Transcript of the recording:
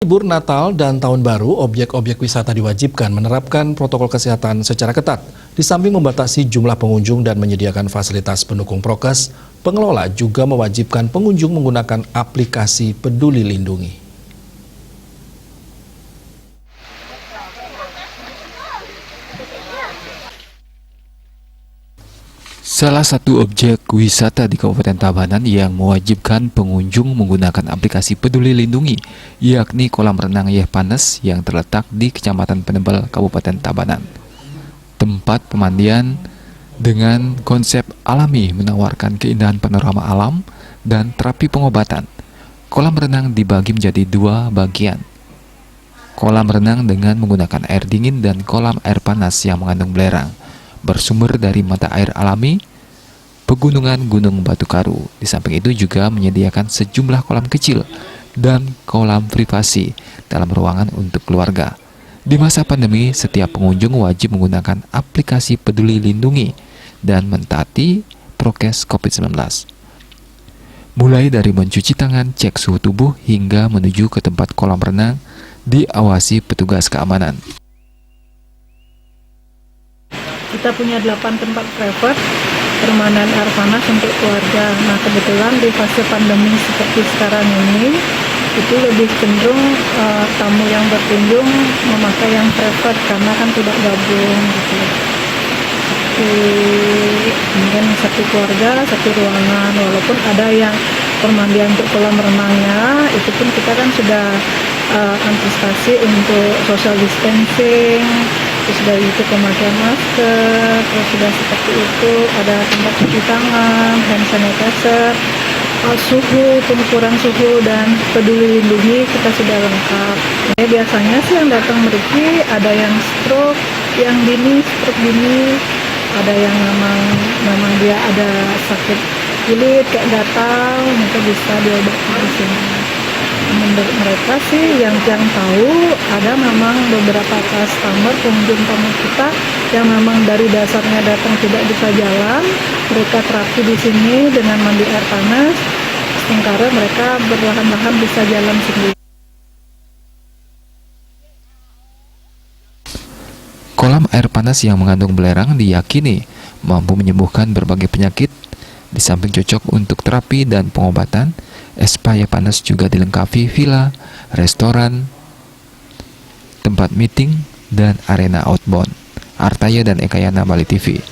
libur Natal dan Tahun Baru, objek-objek wisata diwajibkan menerapkan protokol kesehatan secara ketat. Di samping membatasi jumlah pengunjung dan menyediakan fasilitas pendukung prokes, pengelola juga mewajibkan pengunjung menggunakan aplikasi Peduli Lindungi. Salah satu objek wisata di Kabupaten Tabanan yang mewajibkan pengunjung menggunakan aplikasi Peduli Lindungi, yakni kolam renang Yeh Panas yang terletak di Kecamatan Penebel, Kabupaten Tabanan. Tempat pemandian dengan konsep alami menawarkan keindahan panorama alam dan terapi pengobatan. Kolam renang dibagi menjadi dua bagian. Kolam renang dengan menggunakan air dingin dan kolam air panas yang mengandung belerang, bersumber dari mata air alami pegunungan Gunung Batu Karu. Di samping itu juga menyediakan sejumlah kolam kecil dan kolam privasi dalam ruangan untuk keluarga. Di masa pandemi, setiap pengunjung wajib menggunakan aplikasi Peduli Lindungi dan mentaati prokes COVID-19. Mulai dari mencuci tangan, cek suhu tubuh, hingga menuju ke tempat kolam renang diawasi petugas keamanan. Kita punya 8 tempat private permanent air panas untuk keluarga. Nah, kebetulan di fase pandemi seperti sekarang ini, itu lebih cenderung tamu yang berkunjung memakai yang private karena kan tidak gabung gitu. Mungkin satu keluarga, satu ruangan, walaupun ada yang permandian untuk kolam renangnya, itu pun kita kan sudah antisipasi untuk social distancing, terus dari itu pemakaian masker, terus sudah seperti itu ada tempat cuci tangan, hand sanitizer, suhu, pengukuran suhu, dan Peduli Lindungi kita sudah lengkap. Biasanya sih yang datang mereka ada yang stroke, yang stroke dini, ada yang memang dia ada sakit kulit kayak gatal, mereka bisa diobati di sini. Menurut mereka sih yang tahu, ada memang beberapa customer pengunjung tamu kita yang memang dari dasarnya datang tidak bisa jalan, mereka terapi di sini dengan mandi air panas, sementara mereka perlahan-lahan bisa jalan sendiri. Kolam air panas yang mengandung belerang diyakini mampu menyembuhkan berbagai penyakit. Di samping cocok untuk terapi dan pengobatan, spa Yeh Panas juga dilengkapi villa, restoran, tempat meeting, dan arena outbound. Artaya dan Ekayana, Bali TV.